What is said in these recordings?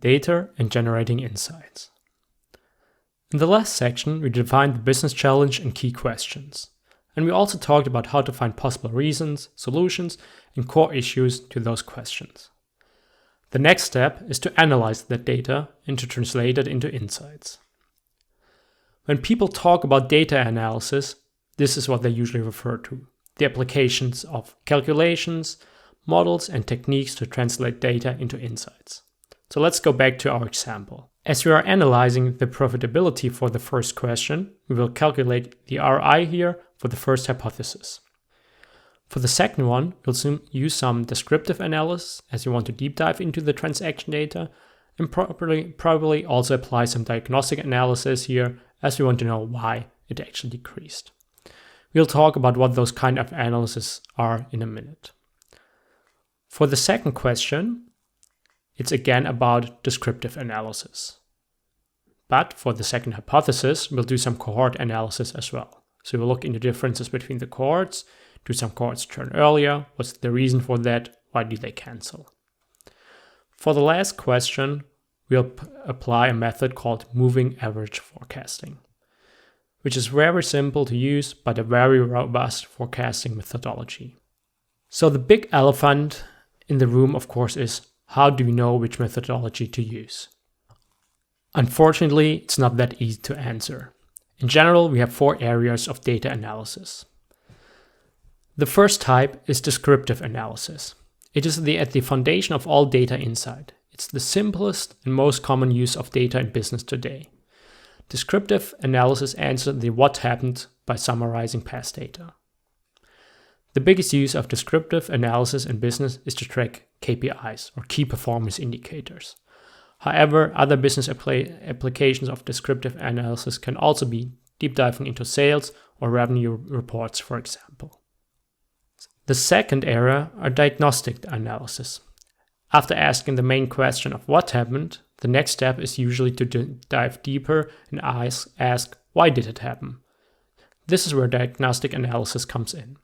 data and generating insights. In the last section, we defined the business challenge and key questions. And we also talked about how to find possible reasons, solutions, and core issues to those questions. The next step is to analyze that data and to translate it into insights. When people talk about data analysis, this is what they usually refer to: the applications of calculations, models, and techniques to translate data into insights. So let's go back to our example. As we are analyzing the profitability for the first question, we will calculate the ROI here for the first hypothesis. For the second one, we'll soon use some descriptive analysis as we want to deep dive into the transaction data, and probably also apply some diagnostic analysis here as we want to know why it actually decreased. We'll talk about what those kind of analyses are in a minute. For the second question, it's again about descriptive analysis. But for the second hypothesis, we'll do some cohort analysis as well. So we'll look into differences between the cohorts. Do some cohorts churn earlier? What's the reason for that? Why do they cancel? For the last question, we'll apply a method called moving average forecasting, which is very simple to use, but a very robust forecasting methodology. So the big elephant in the room, of course, is how do we know which methodology to use? Unfortunately, it's not that easy to answer. In general, we have 4 areas of data analysis. The first type is descriptive analysis. It is at the foundation of all data insight. It's the simplest and most common use of data in business today. Descriptive analysis answers the what happened by summarizing past data. The biggest use of descriptive analysis in business is to track KPIs or key performance indicators. However, other business applications of descriptive analysis can also be deep diving into sales or revenue reports, for example. The second area are diagnostic analysis. After asking the main question of what happened, the next step is usually to dive deeper and ask why did it happen? This is where diagnostic analysis comes in.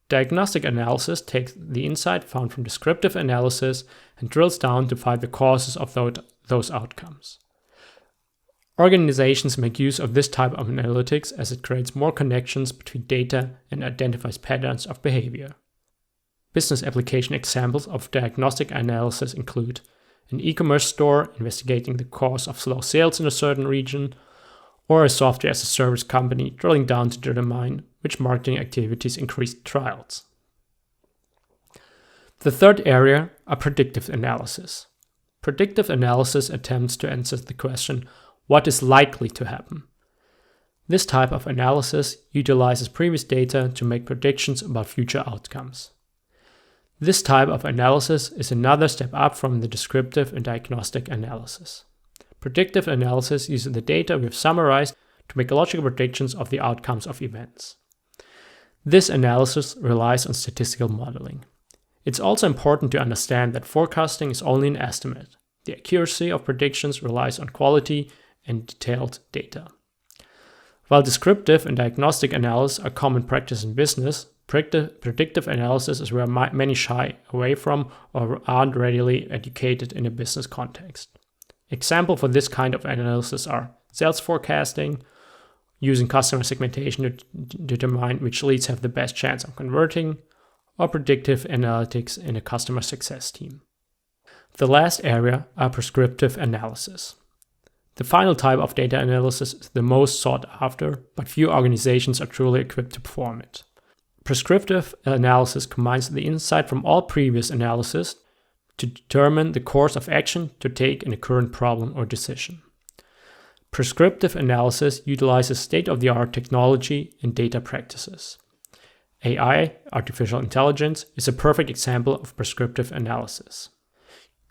Diagnostic analysis takes the insight found from descriptive analysis and drills down to find the causes of those outcomes. Organizations make use of this type of analytics as it creates more connections between data and identifies patterns of behavior. Business application examples of diagnostic analysis include an e-commerce store investigating the cause of slow sales in a certain region, or a software as a service company drilling down to determine which marketing activities increased trials. The third area are predictive analysis. Predictive analysis attempts to answer the question, what is likely to happen? This type of analysis utilizes previous data to make predictions about future outcomes. This type of analysis is another step up from the descriptive and diagnostic analysis. Predictive analysis uses the data we've summarized to make logical predictions of the outcomes of events. This analysis relies on statistical modeling. It's also important to understand that forecasting is only an estimate. The accuracy of predictions relies on quality and detailed data. While descriptive and diagnostic analysis are common practice in business, predictive analysis is where many shy away from or aren't readily educated in a business context. Examples for this kind of analysis are sales forecasting, using customer segmentation to determine which leads have the best chance of converting, or predictive analytics in a customer success team. The last area are prescriptive analysis. The final type of data analysis is the most sought after, but few organizations are truly equipped to perform it. Prescriptive analysis combines the insight from all previous analysis to determine the course of action to take in a current problem or decision. Prescriptive analysis utilizes state-of-the-art technology and data practices. AI, artificial intelligence, is a perfect example of prescriptive analysis.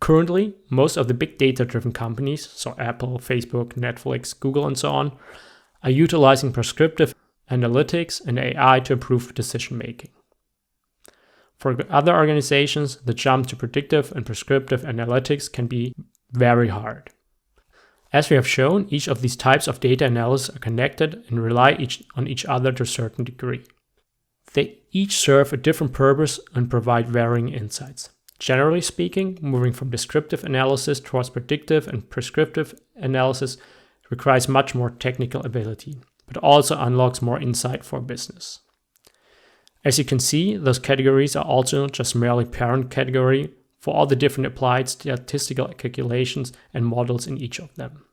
Currently, most of the big data-driven companies, so Apple, Facebook, Netflix, Google, and so on, are utilizing prescriptive analytics and AI to improve decision-making. For other organizations, the jump to predictive and prescriptive analytics can be very hard. As we have shown, each of these types of data analysis are connected and rely on each other to a certain degree. They each serve a different purpose and provide varying insights. Generally speaking, moving from descriptive analysis towards predictive and prescriptive analysis requires much more technical ability, but also unlocks more insight for business. As you can see, those categories are also just merely parent category for all the different applied statistical calculations and models in each of them.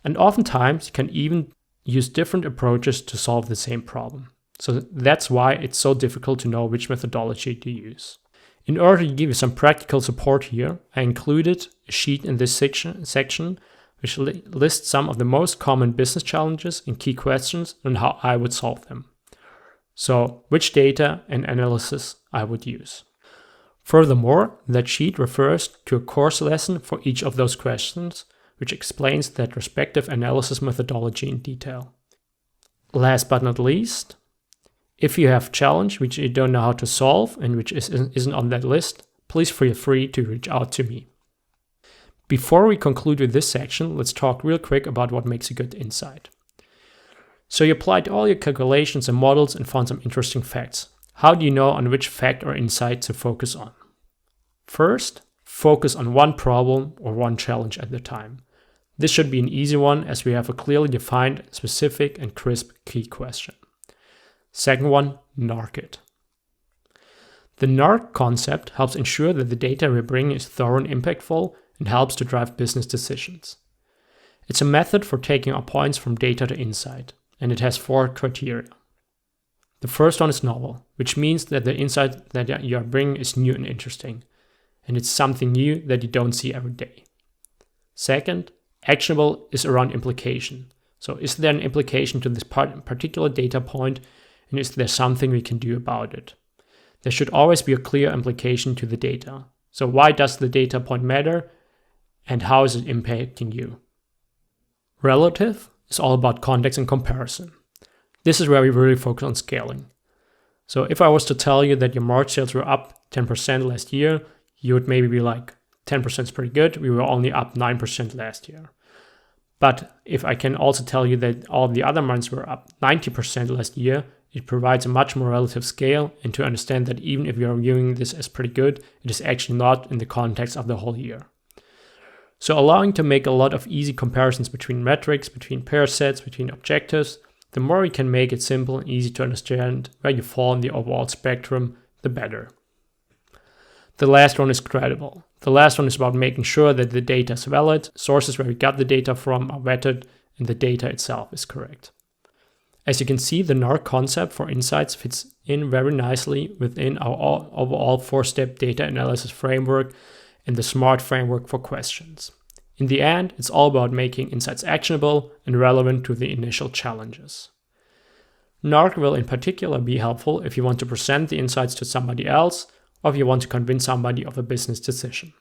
And oftentimes, you can even use different approaches to solve the same problem. So that's why it's so difficult to know which methodology to use. In order to give you some practical support here, I included a sheet in this section which lists some of the most common business challenges and key questions and how I would solve them. So, which data and analysis I would use. Furthermore, that sheet refers to a course lesson for each of those questions, which explains that respective analysis methodology in detail. Last but not least, if you have a challenge which you don't know how to solve and which isn't on that list, please feel free to reach out to me. Before we conclude with this section, let's talk real quick about what makes a good insight. So you applied all your calculations and models and found some interesting facts. How do you know on which fact or insight to focus on? First, focus on one problem or one challenge at a time. This should be an easy one as we have a clearly defined, specific and crisp key question. Second one, NARC it. The NARC concept helps ensure that the data we bring is thorough and impactful and helps to drive business decisions. It's a method for taking our points from data to insight, and it has 4 criteria. The first one is novel, which means that the insight that you are bringing is new and interesting, and it's something new that you don't see every day. Second, actionable is around implication. So is there an implication to this particular data point, and is there something we can do about it? There should always be a clear implication to the data. So why does the data point matter, and how is it impacting you? Relative is all about context and comparison. This is where we really focus on scaling. So if I was to tell you that your March sales were up 10% last year, you would maybe be like, 10% is pretty good, we were only up 9% last year. But if I can also tell you that all the other months were up 90% last year, it provides a much more relative scale, and to understand that even if you're viewing this as pretty good, it is actually not in the context of the whole year. So allowing to make a lot of easy comparisons between metrics, between pair sets, between objectives, the more we can make it simple and easy to understand where you fall in the overall spectrum, the better. The last one is credible. The last one is about making sure that the data is valid, sources where we got the data from are vetted, and the data itself is correct. As you can see, the NARC concept for insights fits in very nicely within our overall 4-step data analysis framework and the SMART framework for questions. In the end, it's all about making insights actionable and relevant to the initial challenges. NARC will in particular be helpful if you want to present the insights to somebody else, or if you want to convince somebody of a business decision.